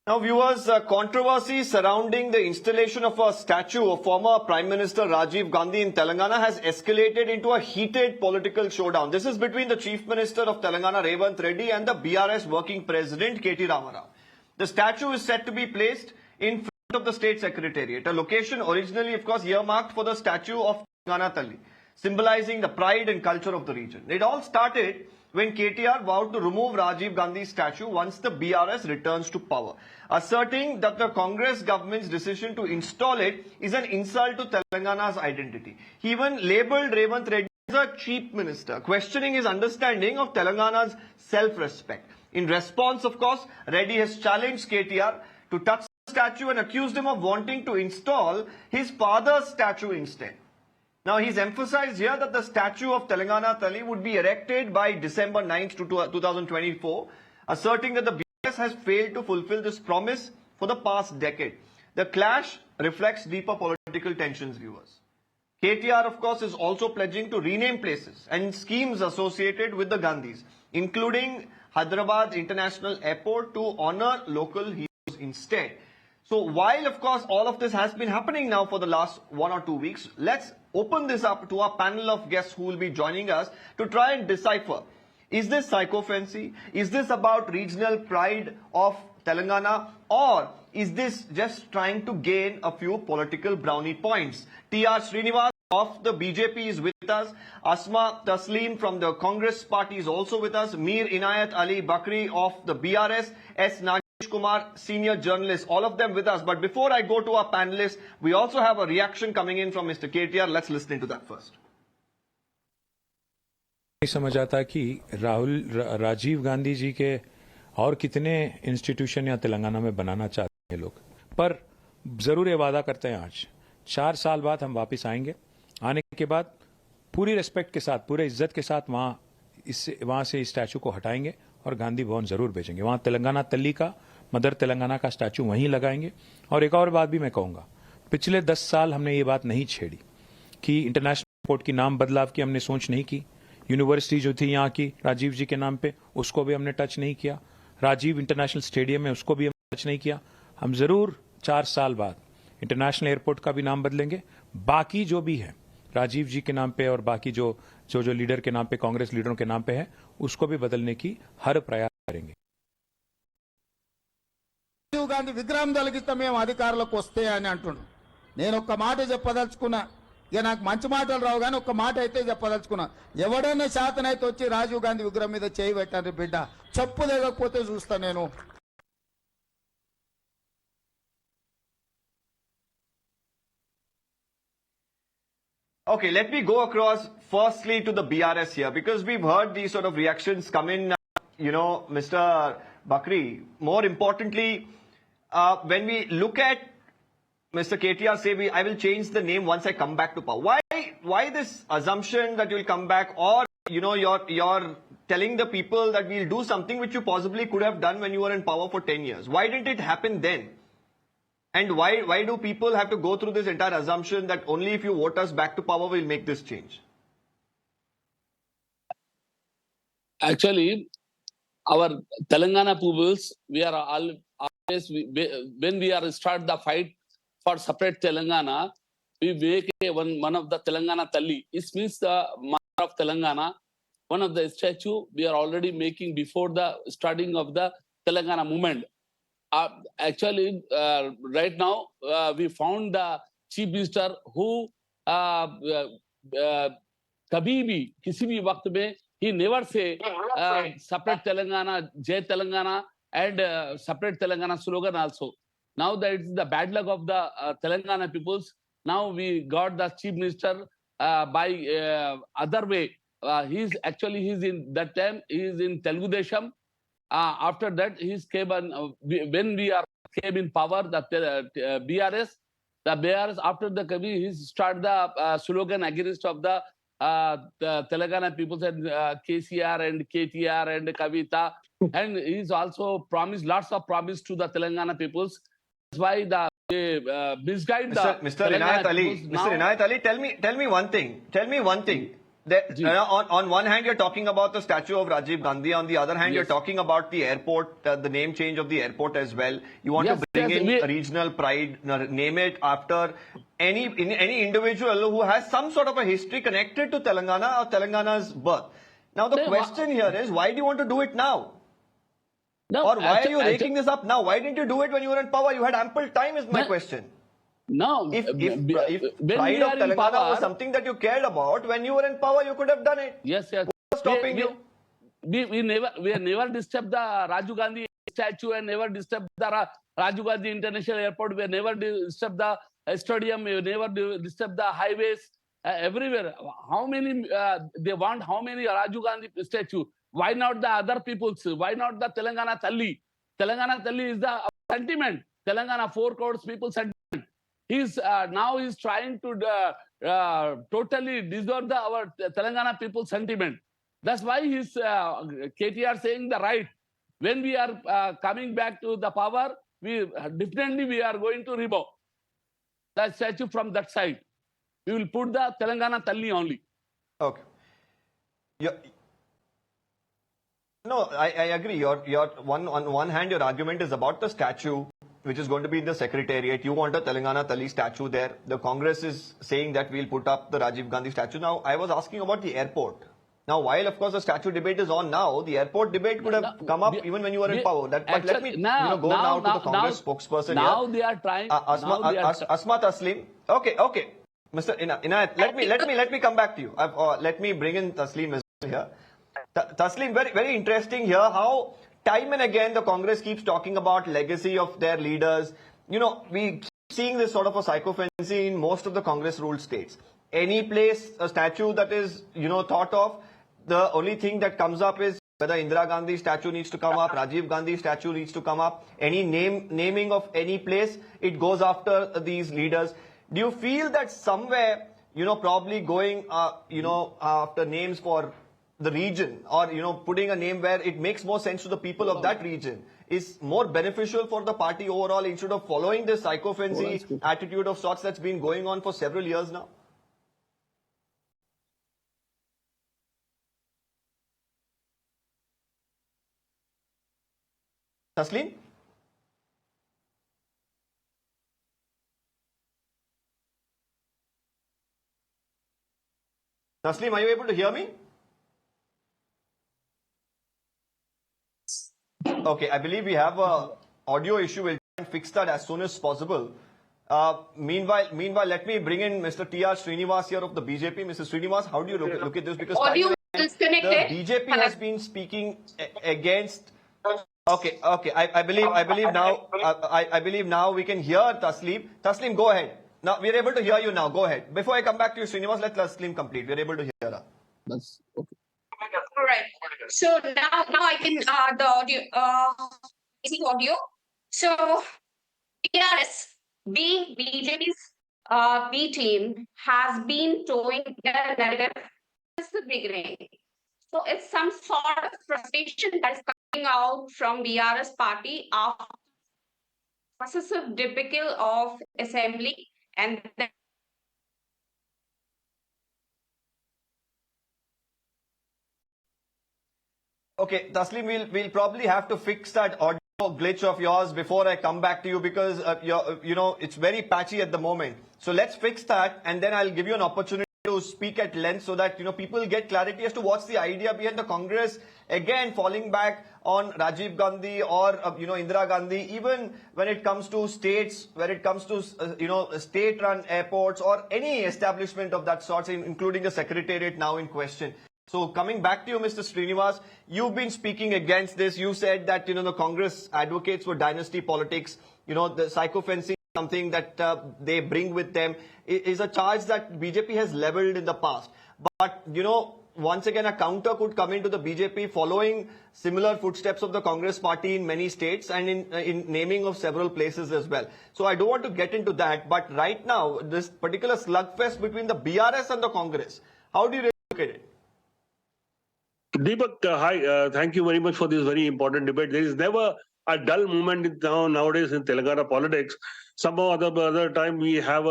Now viewers, controversy surrounding the installation of a statue of former Prime Minister Rajiv Gandhi in Telangana has escalated into a heated political showdown. This is between the Chief Minister of Telangana Revanth Reddy and the BRS Working President KT. The statue is set to be placed in front of the State Secretariat, a location originally of course earmarked for the statue of Telangana Talli, symbolizing the pride and culture of the region. It all started when KTR vowed to remove Rajiv Gandhi's statue once the BRS returns to power, asserting that the Congress government's decision to install it is an insult to Telangana's identity. He even labelled Revanth Reddy as a chief minister, questioning his understanding of Telangana's self-respect. In response, of course, Reddy has challenged KTR to touch the statue and accused him of wanting to install his father's statue instead. Now, he's emphasized here that the statue of Telangana Talli would be erected by December 9th, 2024, asserting that the BRS has failed to fulfill this promise for the past decade. The clash reflects deeper political tensions, viewers. KTR, of course, is also pledging to rename places and schemes associated with the Gandhis, including Hyderabad International Airport, to honor local heroes instead. So while, of course, all of this has been happening now for the last 1 or 2 weeks, let's open this up to our panel of guests who will be joining us to try and decipher. Is this psychophancy? Is this about regional pride of Telangana? Or is this just trying to gain a few political brownie points? T.R. Srinivas of the BJP is with us. Asma Taslim from the Congress party is also with us. Mir Inayath Ali Baqri of the BRS. S. Nagesh Kumar, senior journalist, all of them with us. But before I go to our panelists, we also have a reaction coming in from Mr. KTR. Let's listen to that first. नहीं समझ आता कि राजीव गांधी जी के और कितने institution या तेलंगाना में बनाना चाहते हैं लोग, पर जरूर ये वादा करते हैं आज 4 साल बाद हम वापस आएंगे। आने के बाद पूरी रिस्पेक्ट के साथ, पूरे इज्जत के साथ वहां से इस स्टैचू को हटाएंगे और गांधी भवन जरूर भेजेंगे। वहां तेलंगाना तल्ली का, मदर तेलंगाना का स्टैचू वहीं लगाएंगे। और एक और बात भी मैं कहूंगा, पिछले 10 साल हमने ये बात नहीं छेड़ी कि इंटरनेशनल एयरपोर्ट की नाम बदलाव की हमने सोच नहीं की। यूनिवर्सिटी जो थी यहाँ की राजीव जी के नाम पे, उसको भी हमने टच नहीं किया। राजीव इंटरनेशनल स्टेडियम है, उसको भी हमने टच नहीं किया। हम जरूर 4 साल बाद इंटरनेशनल एयरपोर्ट का भी नाम बदलेंगे। बाकी जो भी है राजीव जी के नाम पे और बाकी जो लीडर के नाम पे, कांग्रेस लीडरों के नाम पे है, उसको भी बदलने की हर प्रयास करेंगे। రాజీవ్ గాంధీ విగ్రహం తొలగిస్తే మేము అధికారంలోకి వస్తే అని అంటున్నాను. నేను ఒక్క మాట చెప్పదలుచుకున్నా. ఇక నాకు మంచి మాటలు రావు కానీ ఒక్క మాట అయితే చెప్పదలుచుకున్నా. ఎవడైనా శాతనైతే వచ్చి రాజీవ్ గాంధీ విగ్రహం మీద చేయి పెట్టండి బిడ్డ, చెప్పు లేకపోతే చూస్తా నేను. Okay, let me go across firstly to the BRS here, because we've heard these sort of reactions come in, Mr. Baqri. More importantly, when we look at Mr. KTR say, I will change the name once I come back to power. Why this assumption that you'll come back, or, you're telling the people that we'll do something which you possibly could have done when you were in power for 10 years? Why didn't it happen then? And why do people have to go through this entire assumption that only if you vote us back to power will make this change? Actually, our Telangana peoples, we are always, when we are start the fight for separate Telangana, we make one of the Telangana Talli. It means the mother of Telangana. One of the statue we are already making before the starting of the Telangana movement. Actually, right now, we found the chief minister who कभी भी किसी भी वक्त में he never say separate Telangana, Jai Telangana, and separate Telangana slogan also. Now that it's the bad luck of the Telangana peoples, now we got the chief minister by other way. He's in that time he is in Telugu Desam. After that, came when we came in power, the BRS after the Kabi, he started the slogan against of the Telangana people and KCR and KTR and Kavita, and he's also promised lots of promise to the Telangana peoples. That's why the misguide Mr. Inayath Ali, tell me one thing. On one hand, you're talking about the statue of Rajiv Gandhi. On the other hand, Yes. you're talking about the airport, the name change of the airport as well. You want Yes, to bring yes, in we- regional pride, name it after any individual who has some sort of a history connected to Telangana or Telangana's birth. Now, the Then question here is, why do you want to do it now? No, Or why are you actu- raking this up now? Why didn't you do it when you were in power? You had ample time, is my No. question. No, If when pride we of are in Telangana power, was something that you cared about, when you were in power, you could have done it. yes, yes. What's stopping you? We never disturbed the Rajiv Gandhi statue and never disturbed the Rajiv Gandhi International Airport. We never disturbed the stadium. We never disturbed the highways everywhere. How many they want? How many Rajiv Gandhi statue? Why not the other people's? Why not the Telangana Talli? Telangana Talli is the sentiment. Telangana 4 crores people sentiment. He's trying to totally dissolve our Telangana people's sentiment. That's why he's KTR saying the right. When we are coming back to the power, we definitely are going to remove the statue from that side. We will put the Telangana Talli only. Okay. No, I agree. On one hand, your argument is about the statue, which is going to be in the secretariat. You want a Telangana Talli statue there. The Congress is saying that we'll put up the Rajiv Gandhi statue. Now, I was asking about the airport. Now, while of course the statue debate is on now, the airport debate could have come up even when you were in power. But let me go now to the Congress spokesperson now here. they are trying. Asma Taslim. Okay. Mr. Inayath, let me come back to you. Let me bring in Taslim as well here. Taslim, very interesting here how time and again the Congress keeps talking about legacy of their leaders. You know, we keep seeing this sort of a psychophancy in most of the Congress ruled states. Any place, a statue that is, thought of, the only thing that comes up is whether Indira Gandhi statue needs to come up, Rajiv Gandhi statue needs to come up, any naming of any place, it goes after these leaders. Do you feel that somewhere, probably going, after names for the region or, putting a name where it makes more sense to the people of that region is more beneficial for the party overall instead of following this psychophancy attitude of sorts that's been going on for several years now? Taslim? Taslim, are you able to hear me? Okay, I believe we have a audio issue. We'll try and fix that as soon as possible. Meanwhile, let me bring in Mr. T.R. Srinivas here of the BJP. Mr. Srinivas, how do you look at this? Because audio disconnected. The BJP has been speaking against. Okay. I believe now we can hear Taslim. Taslim, go ahead. Now we're able to hear you now. Go ahead. Before I come back to you, Srinivas, let Taslim complete. We're able to hear her. That's okay. All right. So now I can the audio audio. So PRS being BJP's B team has been towing their narrative since the beginning. So it's some sort of frustration that is coming out from BRS party after successive debacle of assembly and then Okay, Taslim, we'll probably have to fix that audio glitch of yours before I come back to you because it's very patchy at the moment. So let's fix that, and then I'll give you an opportunity to speak at length so that people get clarity as to what's the idea behind the Congress again falling back on Rajiv Gandhi or Indira Gandhi, even when it comes to states, when it comes to state-run airports or any establishment of that sort, including the secretariat now in question. So coming back to you, Mr. Srinivas, you've been speaking against this. You said that, the Congress advocates for dynasty politics. The psychophancy, something that they bring with them, is a charge that BJP has leveled in the past. But, once again, a counter could come into the BJP following similar footsteps of the Congress party in many states and in naming of several places as well. So I don't want to get into that. But right now, this particular slugfest between the BRS and the Congress, how do you look at it? Deepak, hi. Thank you very much for this very important debate. There is never a dull moment nowadays in Telangana politics. Somehow other time we have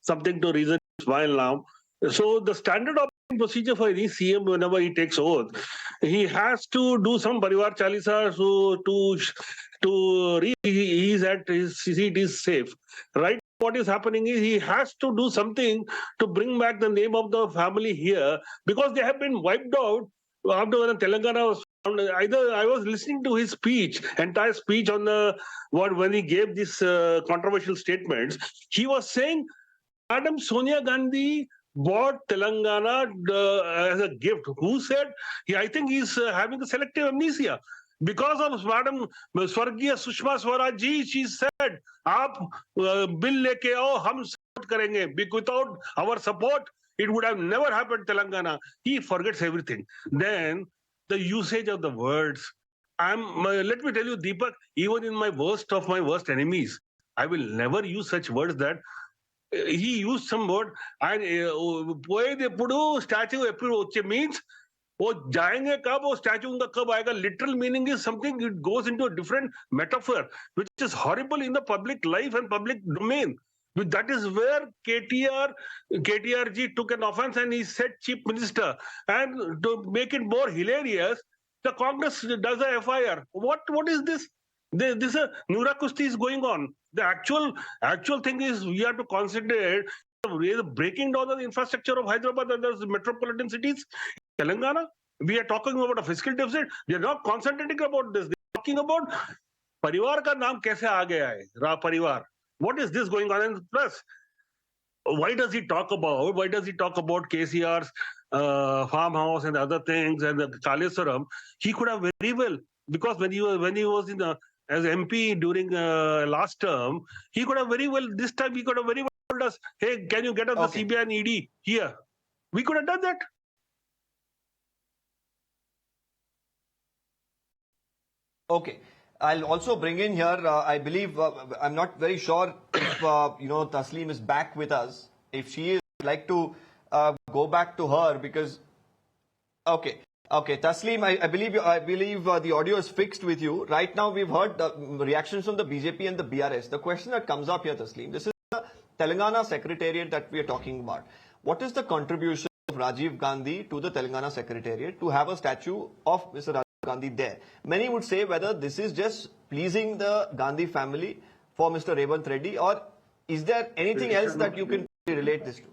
something to reason smile now. So the standard operating procedure for any CM whenever he takes oath. He has to do some Parivar Chalisa to he's at his seat is safe. Right? What is happening is he has to do something to bring back the name of the family here because they have been wiped out after when Telangana was found. Either I was listening to his speech, entire speech on the when he gave these controversial statements. He was saying Madam Sonia Gandhi bought Telangana as a gift. Who said? I think he's having a selective amnesia. Because of Madam Swargiya Sushma Swaraj ji, she said, "Aap bill leke aao, hum support karenge." Without our support, it would have never happened. Telangana. He forgets everything. Then the usage of the words. Let me tell you, Deepak. Even in my worst of my worst enemies, I will never use such words that he used some word and పోయేది ఎప్పుడు statue ఎప్పుడు వచ్చే means वो जाएंगे कब वो statue उनका कब आएगा literal meaning is something it goes into a different metaphor which is horrible in the public life and public domain that is where KTR ji took an offense and he said chief minister and to make it more hilarious the Congress does a FIR. What is this? This Nura Kusti is going on. The actual thing is we have to concentrate breaking down the infrastructure of Hyderabad and the metropolitan cities. Telangana, we are talking about a fiscal deficit. We are not concentrating about this. They are talking about Parivar का नाम कैसे आ गया है? Ra Parivar. What is this going on? And plus, why does he talk about KCR's farmhouse and other things and the Kalesaram? He could have very well, because when he was in as MP during last term, he could have very well, this time he could have very well told us, hey, can you get us the CBI and ED here? We could have done that. Okay. I'll also bring in here, I believe, I'm not very sure if, Taslim is back with us. If she is, I'd like to go back to her because, okay, Taslim, I believe the audio is fixed with you. Right now, we've heard reactions from the BJP and the BRS. The question that comes up here, Taslim, this is the Telangana Secretariat that we are talking about. What is the contribution of Rajiv Gandhi to the Telangana Secretariat to have a statue of Mr. Rajiv Gandhi there? Many would say whether this is just pleasing the Gandhi family for Mr. Revanth Reddy, or is there anything else that you can relate this to?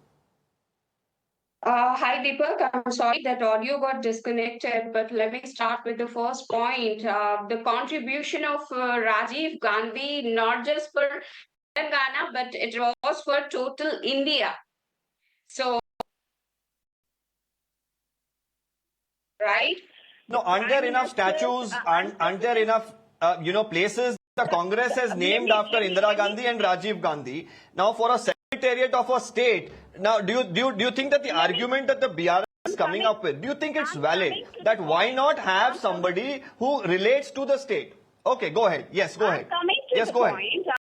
Hi Deepak, I'm sorry that audio got disconnected, but let me start with the first point. The contribution of Rajiv Gandhi, not just for Telangana, but it was for total India. So, right? No, aren't there enough statues? Aren't there enough, places the Congress has named after Indira Gandhi and Rajiv Gandhi? Now, for a secretariat of a state, now do you think that the argument that the BRS is coming up with, do you think it's valid? That why not have somebody who relates to the state? Okay, go ahead. Yes, go ahead. I'm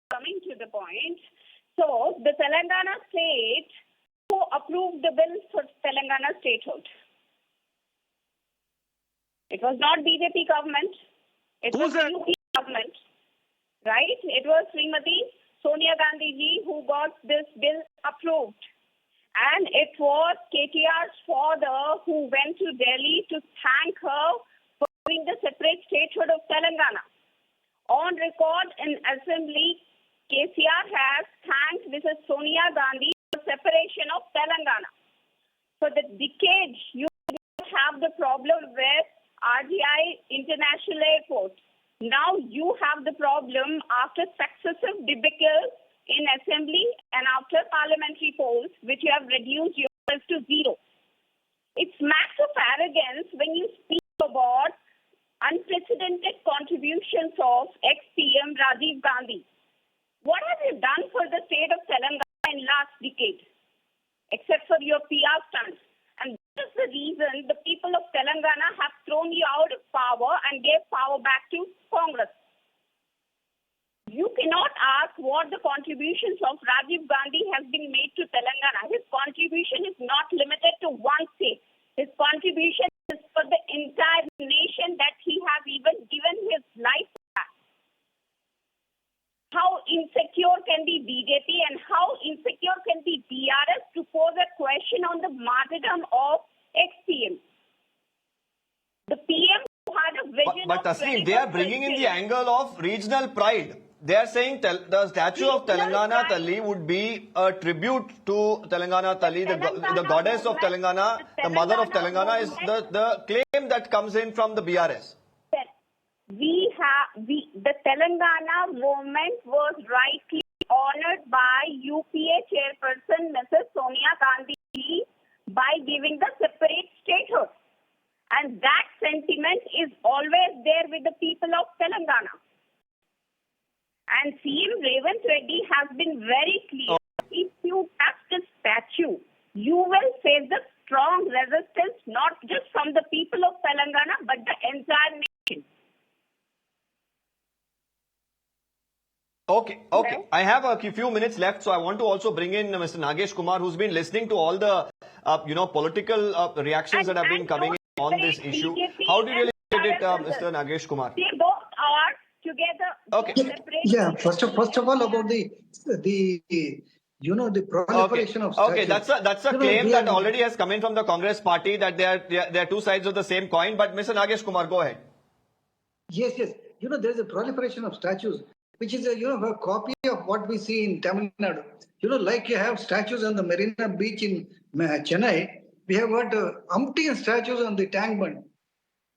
coming to the point. So, the Telangana state who approved the bill for Telangana statehood. It was not BJP government. It was UP government. Right? It was Srimati Sonia Gandhi ji who got this bill approved. And it was KTR's father who went to Delhi to thank her for doing the separate statehood of Telangana. On record in assembly, KCR has thanked Mrs. Sonia Gandhi for separation of Telangana. For the decades, you have the problem with RGI International Airport. Now you have the problem after successive debacles in assembly and after parliamentary polls, which you have reduced yourself to zero. It's max of arrogance when you speak about unprecedented contributions of ex-PM Rajiv Gandhi. What have you done for the state of Telangana in last decade, except for your PR stunts? And that is the reason the people of Telangana have thrown you out of power and gave power back to Congress. You cannot ask what the contributions of Rajiv Gandhi has been made to Telangana. His contribution is not limited to one state. His contribution is for the entire nation that he has even given his life back. How insecure can be BJP and how insecure can be BRS to pose a question on the martyrdom of ex-CM. The PM who had a vision But of Tasneem, they are bringing in the 21st angle of regional pride. They are saying the statue of Telangana Talli would be a tribute to Telangana Talli, the goddess of Telangana, the mother of Telangana is the claim that comes in from the BRS. The Telangana movement was rightly honored by UPA chairperson Mrs. Sonia Gandhi by giving the separate statehood. And that sentiment is always there with the people of Telangana. And CM Revanth Reddy has been very clear. If you touch the statue, you will face the strong resistance, not just from the people of Telangana, but the entire nation. Okay. I have a few minutes left, so I want to also bring in Mr. Nagesh Kumar, who's been listening to all the, political reactions that have been coming in on this issue. How do you really look at it, Mr. Nagesh Kumar? They both are together. Okay. Yeah. First of all, about the proliferation of statues. Okay, that's a claim that already has come in from the Congress party that they are two sides of the same coin. But Mr. Nagesh Kumar, go ahead. Yes. There is a proliferation of statues, which is a copy of what we see in Tamil Nadu. Like you have statues on the Marina Beach in Chennai, we have got umpteen statues on the tank bund.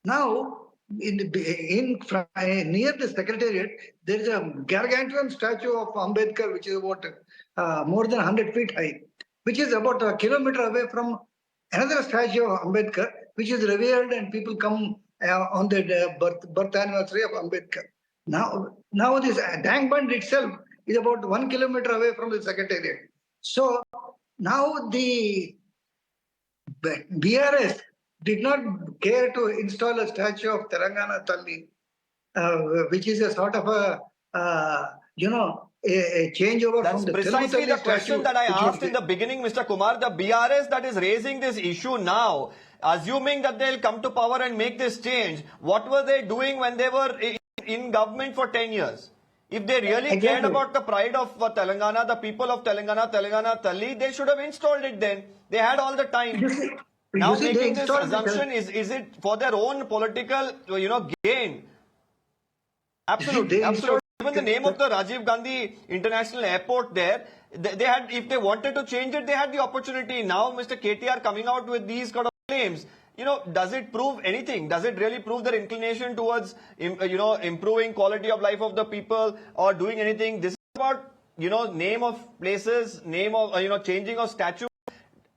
Now, near the Secretariat, there is a gargantuan statue of Ambedkar, which is about more than 100 feet high, which is about a kilometer away from another statue of Ambedkar, which is revered and people come on the birth anniversary of Ambedkar. Now this tank bund itself is about 1 kilometer away from the Secretariat. So now the BRS did not care to install a statue of Telangana Talli, which is a sort of a changeover That's from the precisely the statue, question that I asked in the beginning, Mr. Kumar. The BRS that is raising this issue now, assuming that they'll come to power and make this change, what were they doing when they were in government for 10 years? If they really cared about the pride of Telangana, the people of Telangana Talli, they should have installed it then. They had all the time. Now making this assumption, is it for their own political, gain? Absolutely. Even the name of the Rajiv Gandhi International Airport there, they had, if they wanted to change it, they had the opportunity. Now Mr. KTR coming out with these kind of claims, does it prove anything? Does it really prove their inclination towards, improving quality of life of the people or doing anything? This is about, name of places, name of, changing of statue.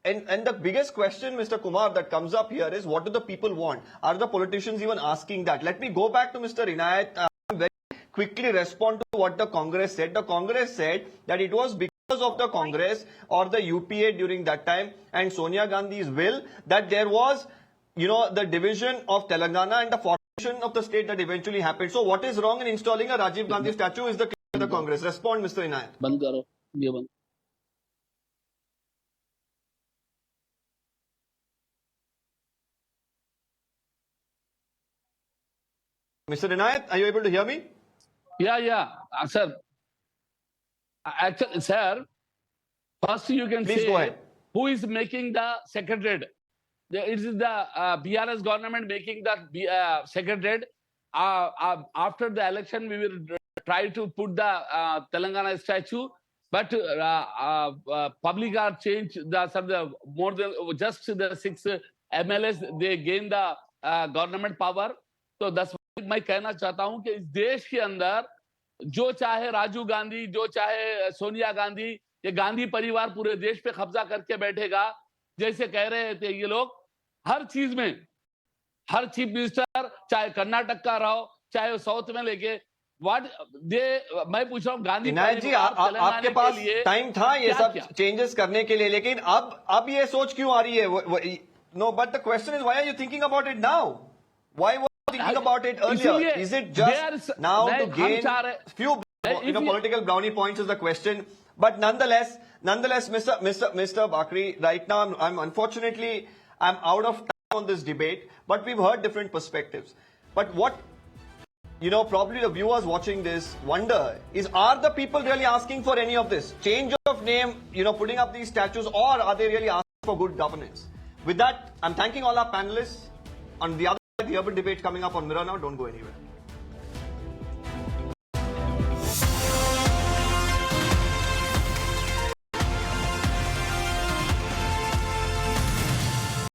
And the biggest question, Mr. Kumar, that comes up here is, what do the people want? Are the politicians even asking that? Let me go back to Mr. Inayath. Very quickly respond to what the Congress said. The Congress said that it was because of the Congress or the UPA during that time and Sonia Gandhi's will that there was, the division of Telangana and the formation of the state that eventually happened. So what is wrong in installing a Rajiv Gandhi statue is the claim of the Congress. Respond, Mr. Inayath. बंद करो ये बंद Mr. Inayath, are you able to hear me? Yeah, sir. Actually, sir, first you can Please say go ahead. who is making the secretariat. It is the BRS government making the secretariat. After the election, we will try to put the Telangana statue, but public are changed. The more than just the 6 MLAs, they gain the government power. तो 10 मैं कहना चाहता हूं कि इस देश के अंदर जो चाहे राजीव गांधी, जो चाहे सोनिया गांधी, ये गांधी परिवार पूरे देश पे कब्जा करके बैठेगा, जैसे कह रहे थे ये लोग, हर चीज में, हर चीफ मिनिस्टर चाहे कर्नाटक का रहो, चाहे साउथ में लेके, मैं पूछ रहा हूँ गांधी इनायत जी, आपके पास टाइम था ये सब चेंजेस करने के लिए, लेकिन अब ये सोच क्यों आ रही है? No, but the question is, why are you thinking about it now? Why were you thinking about it earlier? Is it just now to gain few political brownie points is the question? But nonetheless, Mr. Baqri, right now, unfortunately, I'm out of time on this debate, but we've heard different perspectives. But what, probably the viewers watching this wonder is, are the people really asking for any of this? Change of name, putting up these statues, or are they really asking for good governance? With that, I'm thanking all our panelists. On the other side, the urban debate coming up on Mirror Now. Don't go anywhere.